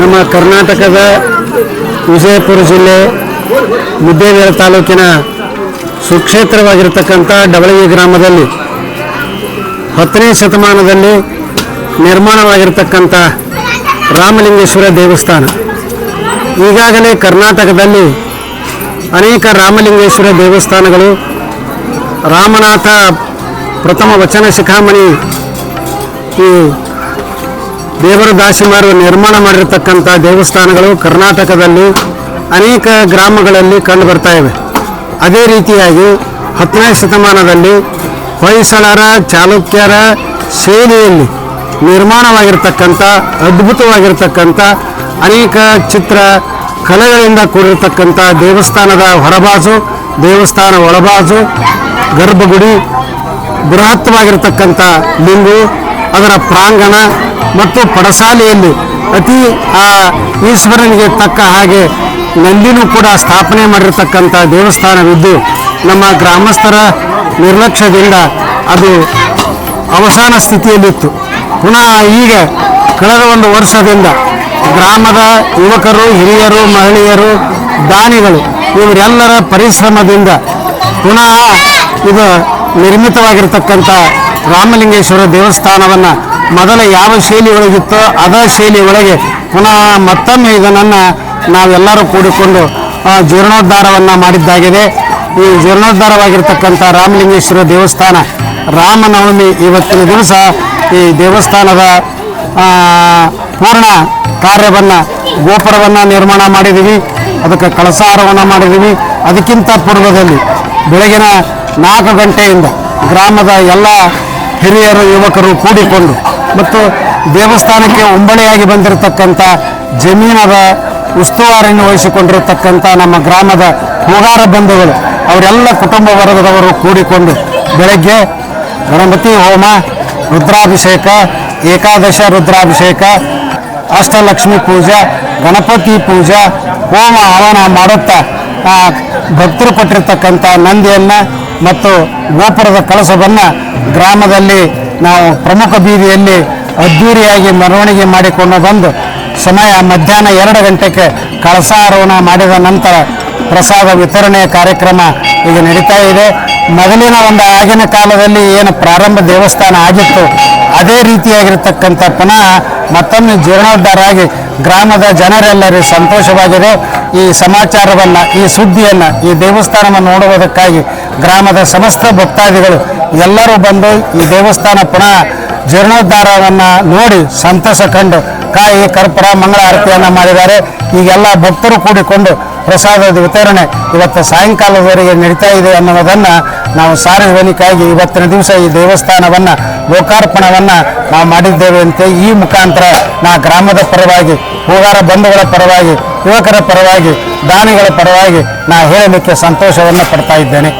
ನಮ್ಮ ಕರ್ನಾಟಕದ ವಿಜಯಪುರ ಜಿಲ್ಲೆ ಮುದ್ದೇಬಿಹಾಳ ತಾಲೂಕಿನ ಸುಕ್ಷೇತ್ರವಾಗಿರತಕ್ಕಂಥ ಡವಳಗಿ ಗ್ರಾಮದಲ್ಲಿ 10ನೇ ಶತಮಾನದಲ್ಲಿ ನಿರ್ಮಾಣವಾಗಿರತಕ್ಕಂಥ ರಾಮಲಿಂಗೇಶ್ವರ ದೇವಸ್ಥಾನ. ಈಗಾಗಲೇ ಕರ್ನಾಟಕದಲ್ಲಿ ಅನೇಕ ರಾಮಲಿಂಗೇಶ್ವರ ದೇವಸ್ಥಾನಗಳು, ರಾಮನಾಥ ಪ್ರಥಮ ವಚನ ಶಿಖಾಮಣಿ ಈ ದೇವರ ದಾಸಿಮಾರು ನಿರ್ಮಾಣ ಮಾಡಿರತಕ್ಕಂಥ ದೇವಸ್ಥಾನಗಳು ಕರ್ನಾಟಕದಲ್ಲಿ ಅನೇಕ ಗ್ರಾಮಗಳಲ್ಲಿ ಕಂಡು ಬರ್ತಾ ಇವೆ. ಅದೇ ರೀತಿಯಾಗಿ 10ನೇ ಶತಮಾನದಲ್ಲಿ ಹೊಯ್ಸಳರ ಚಾಲುಕ್ಯರ ಶೈಲಿಯಲ್ಲಿ ನಿರ್ಮಾಣವಾಗಿರ್ತಕ್ಕಂಥ ಅದ್ಭುತವಾಗಿರ್ತಕ್ಕಂಥ ಅನೇಕ ಚಿತ್ರ ಕಲೆಗಳಿಂದ ಕೂಡಿರತಕ್ಕಂಥ ದೇವಸ್ಥಾನದ ಹೊರಬಾಜು, ದೇವಸ್ಥಾನ ಒಳಬಾಜು, ಗರ್ಭಗುಡಿ, ಬೃಹತ್ವಾಗಿರ್ತಕ್ಕಂಥ ಲಿಂಗು, ಅದರ ಪ್ರಾಂಗಣ ಮತ್ತು ಪಡಸಾಲೆಯಲ್ಲಿ ಅತಿ ಆ ಈಶ್ವರನಿಗೆ ತಕ್ಕ ಹಾಗೆ ನಂದಿನೂ ಕೂಡ ಸ್ಥಾಪನೆ ಮಾಡಿರ್ತಕ್ಕಂಥ ದೇವಸ್ಥಾನವಿದ್ದು ನಮ್ಮ ಗ್ರಾಮಸ್ಥರ ನಿರ್ಲಕ್ಷ್ಯದಿಂದ ಅದು ಅವಸಾನ ಸ್ಥಿತಿಯಲ್ಲಿತ್ತು. ಪುನಃ ಈಗ ಕಳೆದ ಒಂದು ವರ್ಷದಿಂದ ಗ್ರಾಮದ ಯುವಕರು, ಹಿರಿಯರು, ಮಹಿಳೆಯರು, ದಾನಿಗಳು ಇವರೆಲ್ಲರ ಪರಿಶ್ರಮದಿಂದ ಪುನಃ ಇದು ನಿರ್ಮಿತವಾಗಿರ್ತಕ್ಕಂಥ ರಾಮಲಿಂಗೇಶ್ವರ ದೇವಸ್ಥಾನವನ್ನು ಮೊದಲ ಯಾವ ಶೈಲಿ ಒಳಗಿತ್ತೋ ಅದೇ ಶೈಲಿ ಒಳಗೆ ಪುನಃ ಮತ್ತೊಮ್ಮೆ ಇದನ್ನು ನಾವೆಲ್ಲರೂ ಕೂಡಿಕೊಂಡು ಜೀರ್ಣೋದ್ಧಾರವನ್ನು ಮಾಡಿದ್ದಾಗಿದೆ. ಈ ಜೀರ್ಣೋದ್ಧಾರವಾಗಿರ್ತಕ್ಕಂಥ ರಾಮಲಿಂಗೇಶ್ವರ ದೇವಸ್ಥಾನ ರಾಮನವಮಿ ಇವತ್ತಿನ ದಿವಸ ಈ ದೇವಸ್ಥಾನದ ಪೂರ್ಣ ಕಾರ್ಯವನ್ನು, ಗೋಪುರವನ್ನು ನಿರ್ಮಾಣ ಮಾಡಿದ್ದೀವಿ, ಅದಕ್ಕೆ ಕಳಸಾರವನ್ನು ಮಾಡಿದ್ದೀವಿ. ಅದಕ್ಕಿಂತ ಪೂರ್ವದಲ್ಲಿ ಬೆಳಗಿನ 4 ಗಂಟೆಯಿಂದ ಗ್ರಾಮದ ಎಲ್ಲ ಹಿರಿಯರು, ಯುವಕರು ಕೂಡಿಕೊಂಡು ಮತ್ತು ದೇವಸ್ಥಾನಕ್ಕೆ ಒಂಬಳೆಯಾಗಿ ಬಂದಿರತಕ್ಕಂಥ ಜಮೀನದ ಉಸ್ತುವಾರಿಯನ್ನು ವಹಿಸಿಕೊಂಡಿರತಕ್ಕಂಥ ನಮ್ಮ ಗ್ರಾಮದ ಹೂಗಾರ ಬಂಧುಗಳು ಅವರೆಲ್ಲ ಕುಟುಂಬ ವರ್ಗದವರು ಕೂಡಿಕೊಂಡು ಬೆಳಗ್ಗೆ ಗಣಪತಿ ಹೋಮ, ರುದ್ರಾಭಿಷೇಕ, ಏಕಾದಶ ರುದ್ರಾಭಿಷೇಕ, ಅಷ್ಟಲಕ್ಷ್ಮಿ ಪೂಜೆ, ಗಣಪತಿ ಪೂಜೆ, ಹೋಮ ಹವನ ಮಾಡುತ್ತಾ ಭಕ್ತರು ಕೊಟ್ಟಿರ್ತಕ್ಕಂಥ ನಂದಿಯನ್ನು ಮತ್ತು ಗೋಪುರದ ಕಳಸವನ್ನು ಗ್ರಾಮದಲ್ಲಿ ನಾವು ಪ್ರಮುಖ ಬೀದಿಯಲ್ಲಿ ಅದ್ದೂರಿಯಾಗಿ ಮೆರವಣಿಗೆ ಮಾಡಿಕೊಂಡು ಬಂದು ಸಮಯ ಮಧ್ಯಾಹ್ನ 2 ಗಂಟೆಗೆ ಕಳಸಾರೋಹಣ ಮಾಡಿದ ನಂತರ ಪ್ರಸಾದ ವಿತರಣೆಯ ಕಾರ್ಯಕ್ರಮ ಈಗ ನಡೀತಾ ಇದೆ. ಮೊದಲಿನ ಒಂದು ಆಗಿನ ಕಾಲದಲ್ಲಿ ಏನು ಪ್ರಾರಂಭ ದೇವಸ್ಥಾನ ಆಗಿತ್ತು ಅದೇ ರೀತಿಯಾಗಿರ್ತಕ್ಕಂಥ ಪುನಃ ಮತ್ತೊಮ್ಮೆ ಜೀರ್ಣೋದ್ಧಾರ ಆಗಿ ಗ್ರಾಮದ ಜನರೆಲ್ಲರಿಗೂ ಸಂತೋಷವಾಗಿದೆ. ಈ ಸಮಾಚಾರವನ್ನು, ಈ ಸುದ್ದಿಯನ್ನು, ಈ ದೇವಸ್ಥಾನವನ್ನು ನೋಡುವುದಕ್ಕಾಗಿ ಗ್ರಾಮದ ಸಮಸ್ತ ಭಕ್ತಾದಿಗಳು ಎಲ್ಲರೂ ಬಂದು ಈ ದೇವಸ್ಥಾನ ಪುನಃ ಜೀರ್ಣೋದ್ಧಾರವನ್ನು ನೋಡಿ ಸಂತಸ ಕಂಡು ಕಾಯಿ ಕರ್ಪೂರ ಮಂಗಳ ಆರತಿಯನ್ನು ಮಾಡಿದ್ದಾರೆ. ಈಗೆಲ್ಲ ಭಕ್ತರು ಕೂಡಿಕೊಂಡು ಪ್ರಸಾದದ ವಿತರಣೆ ಇವತ್ತು ಸಾಯಂಕಾಲದವರೆಗೆ ನಡೀತಾ ಇದೆ ಅನ್ನೋದನ್ನು ನಾವು ಸಾರ್ವಜನಿಕವಾಗಿ ಇವತ್ತಿನ ದಿವಸ ಈ ದೇವಸ್ಥಾನವನ್ನು ಲೋಕಾರ್ಪಣವನ್ನು ನಾವು ಮಾಡಿದ್ದೇವೆ ಅಂತ ಈ ಮುಖಾಂತರ ನಾ ಗ್ರಾಮದ ಪರವಾಗಿ, ಹೂಗಾರ ಬಂಧುಗಳ ಪರವಾಗಿ, ಯುವಕರ ಪರವಾಗಿ, ದಾನಿಗಳ ಪರವಾಗಿ ನಾ ಹೇಳಲಿಕ್ಕೆ ಸಂತೋಷವನ್ನು ಪಡ್ತಾ ಇದ್ದೇನೆ.